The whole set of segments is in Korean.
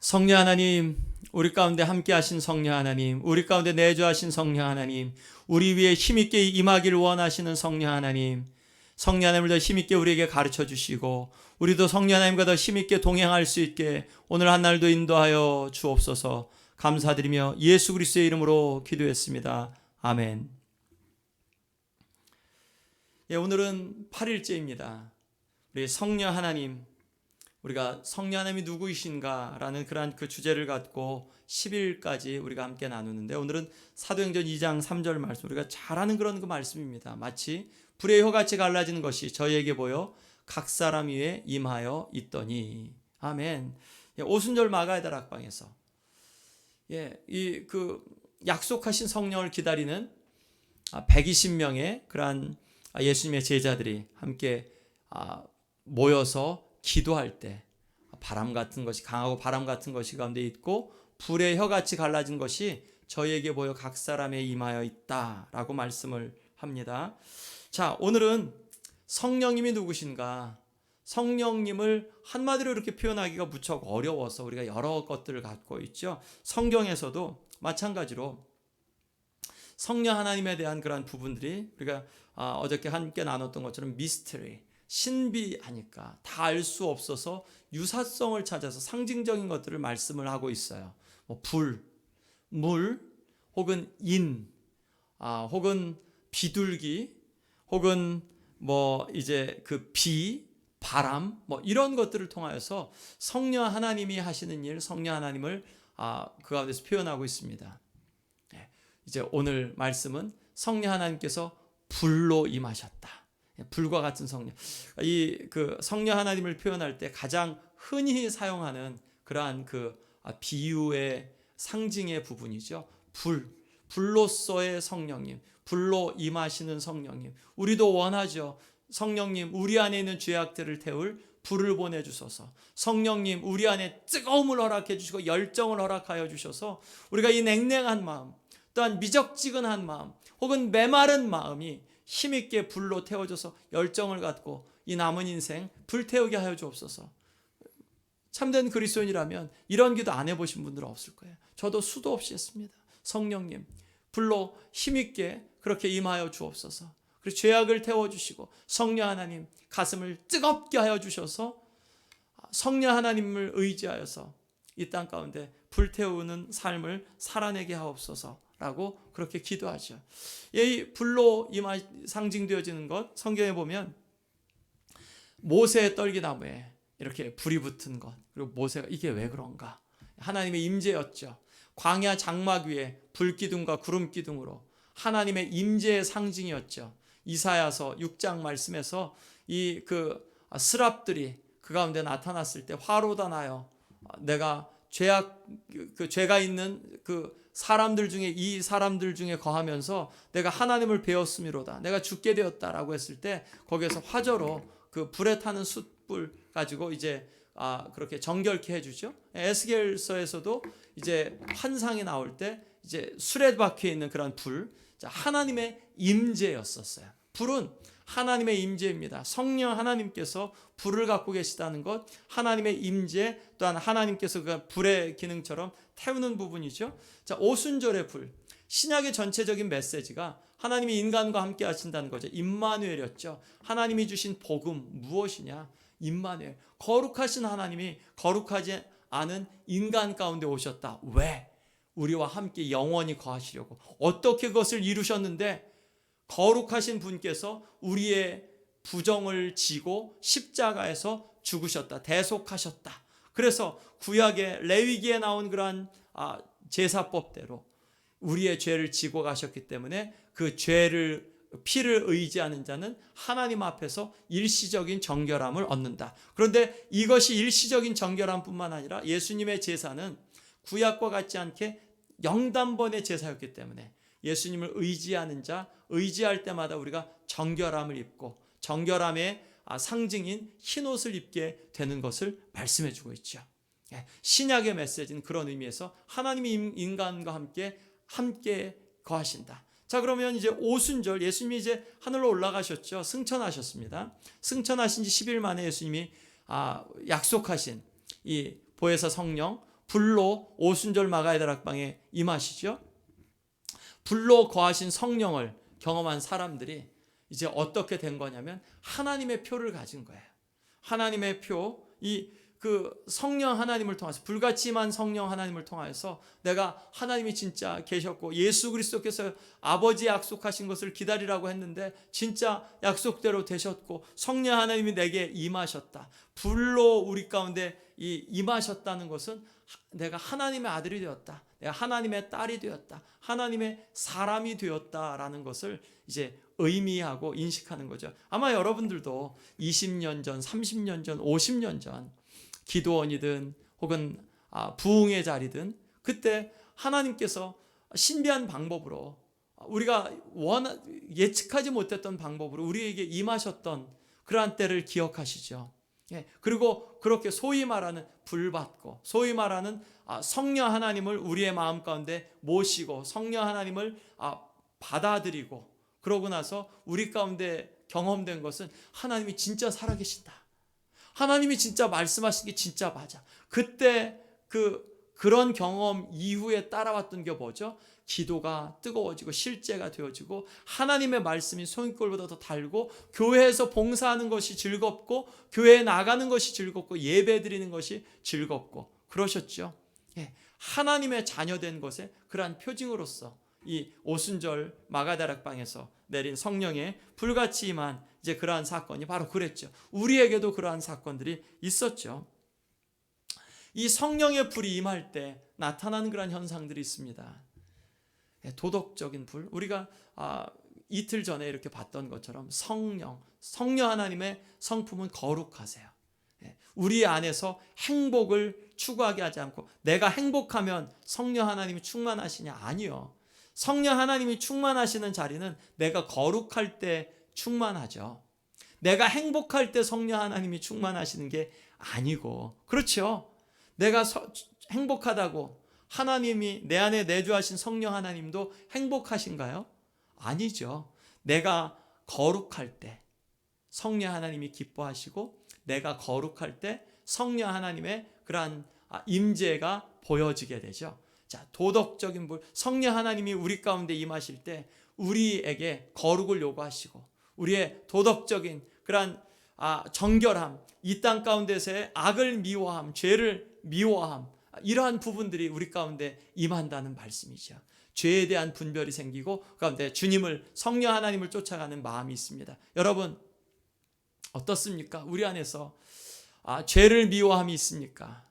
성령 하나님, 우리 가운데 함께 하신 성령 하나님, 우리 가운데 내주하신 성령 하나님, 우리 위에 힘있게 임하기를 원하시는 성령 하나님, 성령 하나님을 더 힘있게 우리에게 가르쳐 주시고 우리도 성령 하나님과 더 힘있게 동행할 수 있게 오늘 한 날도 인도하여 주옵소서. 감사드리며 예수 그리스도의 이름으로 기도했습니다. 아멘. 오늘은 8일째입니다. 우리 성령 하나님, 우리가 성령 하나님이 누구이신가라는 그러한 그 주제를 갖고 10일까지 우리가 함께 나누는데, 오늘은 사도행전 2장 3절 말씀, 우리가 잘 아는 그런 그 말씀입니다. 마치 불의 혀같이 갈라지는 것이 저희에게 보여 각 사람 위에 임하여 있더니. 아멘. 오순절 마가의 다락방에서 이 그 약속하신 성령을 기다리는 120명의 그러한 예수님의 제자들이 함께 모여서 기도할 때 바람 같은 것이, 강하고 바람 같은 것이 가운데 있고 불의 혀같이 갈라진 것이 저희에게 보여 각 사람에 임하여 있다라고 말씀을 합니다. 자, 오늘은 성령님이 누구신가? 성령님을 한마디로 이렇게 표현하기가 무척 어려워서 우리가 여러 것들을 갖고 있죠. 성경에서도 마찬가지로 성령 하나님에 대한 그러한 부분들이 우리가 어저께 함께 나눴던 것처럼 미스터리, 신비하니까 다 알 수 없어서 유사성을 찾아서 상징적인 것들을 말씀을 하고 있어요. 불, 물, 혹은 인, 혹은 비둘기, 혹은 이제 그 비, 바람, 이런 것들을 통하여서 성령 하나님이 하시는 일, 성령 하나님을 그 가운데서 표현하고 있습니다. 이제 오늘 말씀은 성령 하나님께서 불로 임하셨다. 불과 같은 성령. 이 그 성령 하나님을 표현할 때 가장 흔히 사용하는 그러한 그 비유의 상징의 부분이죠. 불로서의 성령님, 불로 임하시는 성령님. 우리도 원하죠. 성령님, 우리 안에 있는 죄악들을 태울 불을 보내주소서. 성령님, 우리 안에 뜨거움을 허락해 주시고 열정을 허락하여 주셔서 우리가 이 냉랭한 마음, 또한 미적지근한 마음, 혹은 메마른 마음이 힘있게 불로 태워져서 열정을 갖고 이 남은 인생 불태우게 하여 주옵소서. 참된 그리스도인이라면 이런 기도 안 해보신 분들은 없을 거예요. 저도 수도 없이 했습니다. 성령님, 불로 힘있게 그렇게 임하여 주옵소서. 그리고 죄악을 태워주시고 성령 하나님, 가슴을 뜨겁게 하여 주셔서 성령 하나님을 의지하여서 이 땅 가운데 불태우는 삶을 살아내게 하옵소서라고 그렇게 기도하죠. 이 불로 상징되어지는 것, 성경에 보면 모세의 떨기나무에 이렇게 불이 붙은 것, 그리고 모세가 이게 왜 그런가? 하나님의 임재였죠. 광야 장막 위에 불기둥과 구름기둥으로 하나님의 임재의 상징이었죠. 이사야서 6장 말씀에서 이 그 스랍들이 그 가운데 나타났을 때 화로다 나여 내가 죄가 있는 그 사람들 중에 이 사람들 중에 거하면서 내가 하나님을 배웠음이로다. 내가 죽게 되었다라고 했을 때 거기에서 화저로 그 불에 타는 숯불 가지고 이제 그렇게 정결케 해주죠. 에스겔서에서도 이제 환상이 나올 때 이제 술에 박혀 있는 그런 불, 하나님의 임재였었어요. 불은 하나님의 임재입니다. 성령 하나님께서 불을 갖고 계시다는 것, 하나님의 임재, 또한 하나님께서 그 불의 기능처럼 태우는 부분이죠. 자, 오순절의 불, 신약의 전체적인 메시지가 하나님이 인간과 함께 하신다는 거죠. 임마누엘이었죠. 하나님이 주신 복음 무엇이냐? 임마누엘, 거룩하신 하나님이 거룩하지 않은 인간 가운데 오셨다. 왜? 우리와 함께 영원히 거하시려고. 어떻게 그것을 이루셨는데? 거룩하신 분께서 우리의 부정을 지고 십자가에서 죽으셨다. 대속하셨다. 그래서 구약의 레위기에 나온 그러한 제사법대로 우리의 죄를 지고 가셨기 때문에 그 피를 의지하는 자는 하나님 앞에서 일시적인 정결함을 얻는다. 그런데 이것이 일시적인 정결함뿐만 아니라 예수님의 제사는 구약과 같지 않게 영단번의 제사였기 때문에 예수님을 의지하는 자, 의지할 때마다 우리가 정결함을 입고 정결함의 상징인 흰옷을 입게 되는 것을 말씀해 주고 있죠. 신약의 메시지는 그런 의미에서 하나님이 인간과 함께 거하신다. 자, 그러면 이제 오순절, 예수님이 이제 하늘로 올라가셨죠. 승천하셨습니다. 승천하신 지 10일 만에 예수님이 약속하신 이 보혜사 성령, 불로 오순절 마가의 다락방에 임하시죠. 불로 거하신 성령을 경험한 사람들이 이제 어떻게 된 거냐면 하나님의 표를 가진 거예요. 하나님의 표, 그 성령 하나님을 통해서, 불같이 임한 성령 하나님을 통해서 내가 하나님이 진짜 계셨고 예수 그리스도께서 아버지 약속하신 것을 기다리라고 했는데 진짜 약속대로 되셨고 성령 하나님이 내게 임하셨다. 불로 우리 가운데 임하셨다는 것은 내가 하나님의 아들이 되었다. 내가 하나님의 딸이 되었다. 하나님의 사람이 되었다라는 것을 이제 의미하고 인식하는 거죠. 아마 여러분들도 20년 전, 30년 전, 50년 전 기도원이든 혹은 부흥의 자리든 그때 하나님께서 신비한 방법으로 우리가 예측하지 못했던 방법으로 우리에게 임하셨던 그러한 때를 기억하시죠. 그리고 그렇게 소위 말하는 불받고 소위 말하는 성령 하나님을 우리의 마음 가운데 모시고 성령 하나님을 받아들이고 그러고 나서 우리 가운데 경험된 것은 하나님이 진짜 살아계신다. 하나님이 진짜 말씀하신 게 진짜 맞아. 그때 그런 경험 이후에 따라왔던 게 뭐죠? 기도가 뜨거워지고 실제가 되어지고 하나님의 말씀이 송이꼴보다 더 달고 교회에서 봉사하는 것이 즐겁고 교회에 나가는 것이 즐겁고 예배 드리는 것이 즐겁고 그러셨죠. 하나님의 자녀된 것에 그러한 표징으로서 이 오순절 마가다락방에서 내린 성령의 불같이 임한 이제 그러한 사건이 바로 그랬죠. 우리에게도 그러한 사건들이 있었죠. 이 성령의 불이 임할 때 나타나는 그러한 현상들이 있습니다. 도덕적인 불, 우리가 이틀 전에 이렇게 봤던 것처럼 성령 하나님의 성품은 거룩하세요. 우리 안에서 행복을 추구하게 하지 않고 내가 행복하면 성령 하나님이 충만하시냐? 아니요. 성령 하나님이 충만하시는 자리는 내가 거룩할 때 충만하죠. 내가 행복할 때 성령 하나님이 충만하시는 게 아니고, 그렇죠. 내가 행복하다고 하나님이 내 안에 내주하신 성령 하나님도 행복하신가요? 아니죠. 내가 거룩할 때 성령 하나님이 기뻐하시고 내가 거룩할 때 성령 하나님의 그러한 임재가 보여지게 되죠. 자, 도덕적인 불, 성령 하나님이 우리 가운데 임하실 때 우리에게 거룩을 요구하시고 우리의 도덕적인 그러한 정결함, 이 땅 가운데서의 악을 미워함, 죄를 미워함, 이러한 부분들이 우리 가운데 임한다는 말씀이죠. 죄에 대한 분별이 생기고 그 가운데 주님을, 성령 하나님을 쫓아가는 마음이 있습니다. 여러분 어떻습니까? 우리 안에서 죄를 미워함이 있습니까?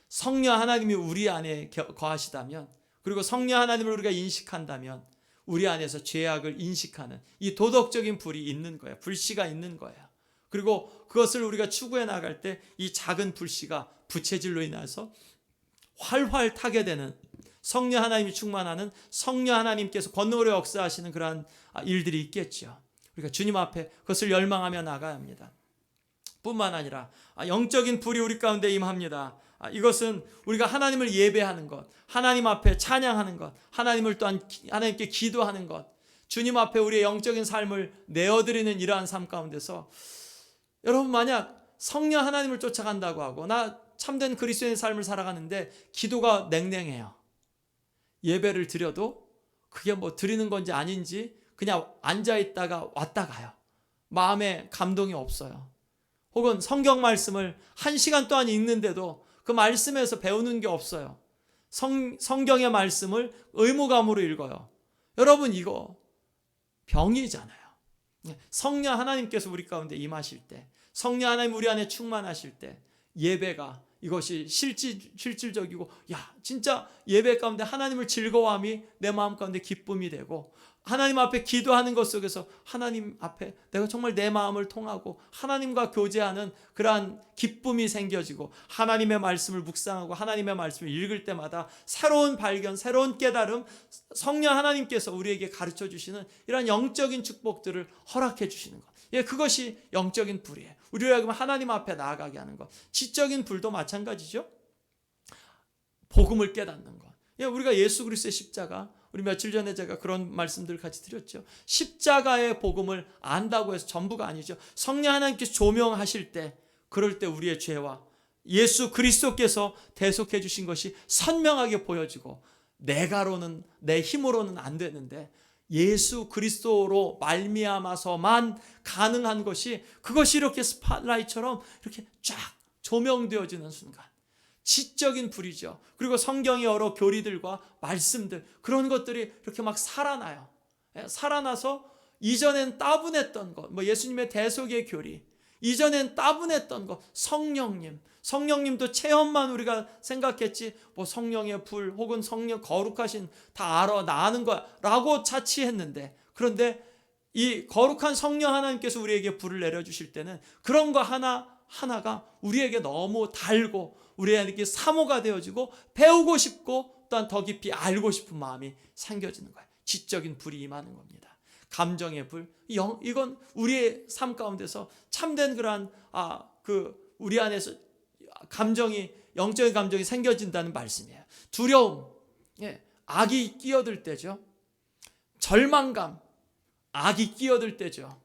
성령 하나님이 우리 안에 거하시다면, 그리고 성령 하나님을 우리가 인식한다면 우리 안에서 죄악을 인식하는 이 도덕적인 불이 있는 거예요. 불씨가 있는 거예요. 그리고 그것을 우리가 추구해 나갈 때 이 작은 불씨가 부채질로 인해서 활활 타게 되는, 성령 하나님이 충만하는 성령 하나님께서 권능으로 역사하시는 그러한 일들이 있겠죠. 우리가 주님 앞에 그것을 열망하며 나가야 합니다. 뿐만 아니라 영적인 불이 우리 가운데 임합니다. 이것은 우리가 하나님을 예배하는 것, 하나님 앞에 찬양하는 것, 하나님을 또한 하나님께 기도하는 것, 주님 앞에 우리의 영적인 삶을 내어드리는 이러한 삶 가운데서 여러분 만약 성령 하나님을 쫓아간다고 하고 나 참된 그리스도인의 삶을 살아가는데 기도가 냉랭해요. 예배를 드려도 그게 뭐 드리는 건지 아닌지 그냥 앉아있다가 왔다 가요. 마음에 감동이 없어요. 혹은 성경 말씀을 1시간 동안 읽는데도 그 말씀에서 배우는 게 없어요. 성경의 말씀을 의무감으로 읽어요. 여러분 이거 병이잖아요. 성령 하나님께서 우리 가운데 임하실 때, 성령 하나님 우리 안에 충만하실 때 예배가 이것이 실질적이고 진짜 예배 가운데 하나님을 즐거워함이 내 마음 가운데 기쁨이 되고 하나님 앞에 기도하는 것 속에서 하나님 앞에 내가 정말 내 마음을 통하고 하나님과 교제하는 그러한 기쁨이 생겨지고 하나님의 말씀을 묵상하고 하나님의 말씀을 읽을 때마다 새로운 발견, 새로운 깨달음, 성령 하나님께서 우리에게 가르쳐 주시는 이러한 영적인 축복들을 허락해 주시는 것. 그것이 영적인 불이에요. 우리가 하나님 앞에 나아가게 하는 것. 지적인 불도 마찬가지죠. 복음을 깨닫는 것. 우리가 예수 그리스도의 십자가, 우리 며칠 전에 제가 그런 말씀들을 같이 드렸죠. 십자가의 복음을 안다고 해서 전부가 아니죠. 성령 하나님께서 조명하실 때, 그럴 때 우리의 죄와 예수 그리스도께서 대속해 주신 것이 선명하게 보여지고, 내가로는, 내 힘으로는 안 되는데 예수 그리스도로 말미암아서만 가능한 것이, 그것이 이렇게 스팟라이트처럼 이렇게 쫙 조명되어지는 순간, 지적인 불이죠. 그리고 성경의 여러 교리들과 말씀들, 그런 것들이 이렇게 막 살아나요. 살아나서 이전엔 따분했던 것, 예수님의 대속의 교리, 이전엔 따분했던 것, 성령님도 체험만 우리가 생각했지, 성령의 불 혹은 성령 거룩하신 다 알아, 나 아는 거야 라고 자취했는데, 그런데 이 거룩한 성령 하나님께서 우리에게 불을 내려주실 때는 그런 거 하나가 우리에게 너무 달고 우리에게 사모가 되어지고, 배우고 싶고 또한 더 깊이 알고 싶은 마음이 생겨지는 거예요. 지적인 불이 임하는 겁니다. 감정의 불, 이건 우리의 삶 가운데서 참된 그러한 우리 안에서 영적인 감정이 생겨진다는 말씀이에요. 두려움, 악이 끼어들 때죠. 절망감, 악이 끼어들 때죠.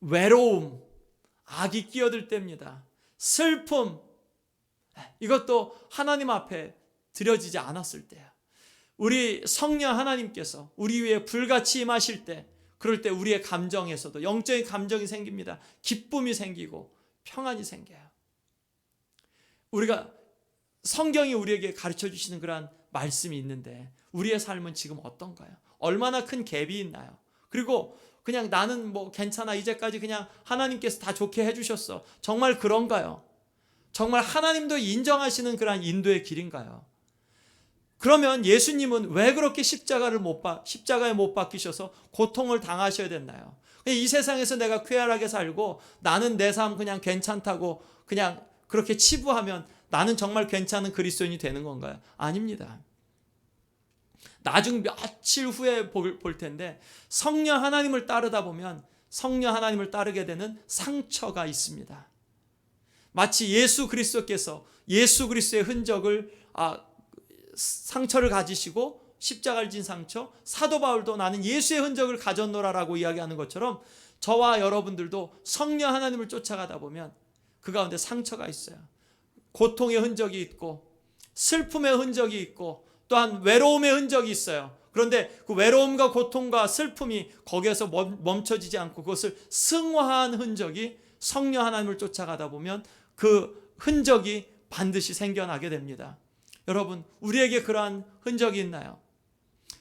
외로움, 악이 끼어들 때입니다. 슬픔, 이것도 하나님 앞에 드려지지 않았을 때야. 우리 성령 하나님께서 우리 위에 불같이 임하실 때, 그럴 때 우리의 감정에서도 영적인 감정이 생깁니다. 기쁨이 생기고 평안이 생겨요. 우리가 성경이 우리에게 가르쳐 주시는 그러한 말씀이 있는데, 우리의 삶은 지금 어떤가요? 얼마나 큰 갭이 있나요? 그리고 그냥 나는 괜찮아, 이제까지 그냥 하나님께서 다 좋게 해주셨어, 정말 그런가요? 정말 하나님도 인정하시는 그러한 인도의 길인가요? 그러면 예수님은 왜 그렇게 십자가에 못 박히셔서 고통을 당하셔야 됐나요? 이 세상에서 내가 쾌활하게 살고 나는 내 삶 그냥 괜찮다고 그냥 그렇게 치부하면 나는 정말 괜찮은 그리스도인이 되는 건가요? 아닙니다. 나중 며칠 후에 볼 텐데, 성령 하나님을 따르다 보면 성령 하나님을 따르게 되는 상처가 있습니다. 마치 예수 그리스도께서 예수 그리스도의 흔적을 상처를 가지시고 십자가를 진 상처, 사도 바울도 나는 예수의 흔적을 가졌노라라고 이야기하는 것처럼, 저와 여러분들도 성령 하나님을 쫓아가다 보면 그 가운데 상처가 있어요. 고통의 흔적이 있고 슬픔의 흔적이 있고 또한 외로움의 흔적이 있어요. 그런데 그 외로움과 고통과 슬픔이 거기에서 멈춰지지 않고 그것을 승화한 흔적이, 성령 하나님을 쫓아가다 보면 그 흔적이 반드시 생겨나게 됩니다. 여러분, 우리에게 그러한 흔적이 있나요?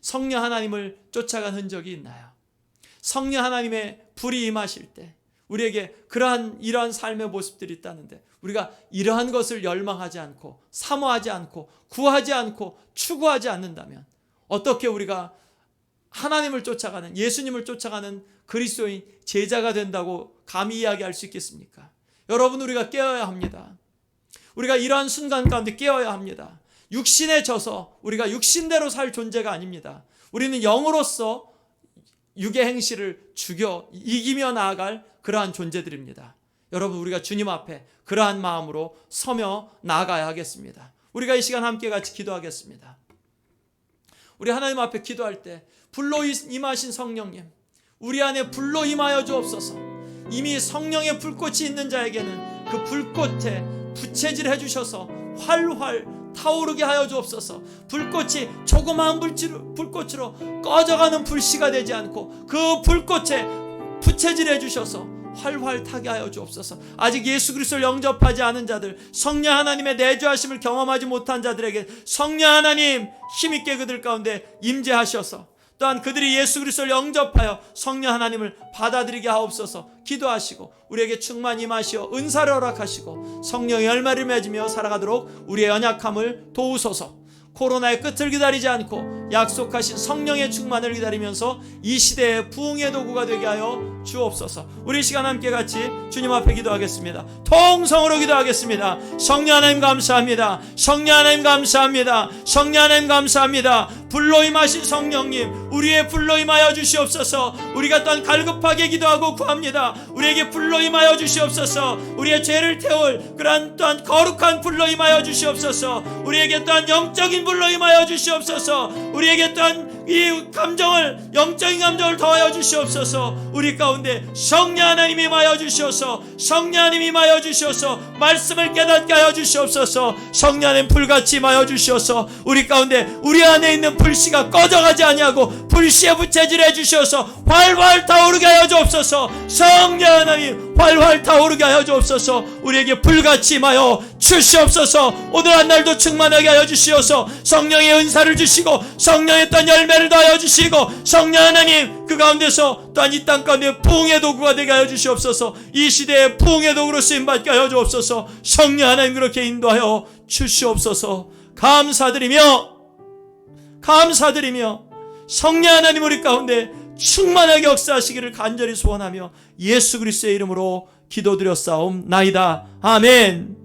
성령 하나님을 쫓아간 흔적이 있나요? 성령 하나님의 불이 임하실 때 우리에게 이러한 삶의 모습들이 있다는데, 우리가 이러한 것을 열망하지 않고 사모하지 않고 구하지 않고 추구하지 않는다면 어떻게 우리가 하나님을 쫓아가는, 예수님을 쫓아가는 그리스도인 제자가 된다고 감히 이야기할 수 있겠습니까? 여러분, 우리가 깨어야 합니다. 우리가 이러한 순간 가운데 깨어야 합니다. 육신에 져서 우리가 육신대로 살 존재가 아닙니다. 우리는 영으로서 육의 행실을 죽여 이기며 나아갈 그러한 존재들입니다. 여러분, 우리가 주님 앞에 그러한 마음으로 서며 나아가야 하겠습니다. 우리가 이 시간 함께 같이 기도하겠습니다. 우리 하나님 앞에 기도할 때 불로 임하신 성령님, 우리 안에 불로 임하여 주옵소서. 이미 성령의 불꽃이 있는 자에게는 그 불꽃에 부채질해 주셔서 활활 타오르게 하여 주옵소서. 불꽃이 조그마한 불꽃으로 꺼져가는 불씨가 되지 않고 그 불꽃에 부채질해 주셔서 활활 타게 하여 주옵소서. 아직 예수 그리스도를 영접하지 않은 자들, 성령 하나님의 내주하심을 경험하지 못한 자들에게 성령 하나님 힘있게 그들 가운데 임재하셔서, 또한 그들이 예수 그리스도를 영접하여 성령 하나님을 받아들이게 하옵소서. 기도하시고 우리에게 충만히 임하시어 은사를 허락하시고 성령의 열매를 맺으며 살아가도록 우리의 연약함을 도우소서. 코로나의 끝을 기다리지 않고 약속하신 성령의 충만을 기다리면서 이 시대의 부흥의 도구가 되게 하여 주옵소서. 우리 시간 함께 같이 주님 앞에 기도하겠습니다. 통성으로 기도하겠습니다. 성령 하나님 감사합니다. 성령 하나님 감사합니다. 성령 하나님 감사합니다. 불로 임하신 성령님, 우리의 불로 임하여 주시옵소서. 우리가 또한 갈급하게 기도하고 구합니다. 우리에게 불로 임하여 주시옵소서. 우리의 죄를 태울 그러한 또한 거룩한 불로 임하여 주시옵소서. 우리에게 또한 영적인 불로 임하여 주시옵소서. 우리에게 또한 이 감정을, 영적인 감정을 더하여 주시옵소서. 우리 가운데 성령 하나님이 임하여 주시옵소서. 성령 하나님이 임하여 주시옵소서. 말씀을 깨닫게 하여 주시옵소서. 성령 하나님 불같이 임하여 주시옵소서. 우리 가운데 우리 안에 있는 불씨가 꺼져가지 아니하고 불씨에 부채질해 주시옵소서. 활활 타오르게 하여 주옵소서. 성령 하나님 활활 타오르게 하여 주옵소서. 우리에게 불같이 임하여 주시옵소서. 오늘 한 날도 충만하게 하여 주시옵소서. 성령의 은사를 주시고 성령의 또한 열매를 더하여 주시고 성령 하나님 그 가운데서 또한 이 땅 가운데 부흥의 도구가 되게 하여 주시옵소서. 이 시대에 부흥의 도구로 쓰임받게 하여 주옵소서. 성령 하나님 그렇게 인도하여 주시옵소서. 감사드리며 성령 하나님 우리 가운데 충만하게 역사하시기를 간절히 소원하며 예수 그리스도의 이름으로 기도드렸사옵나이다. 아멘.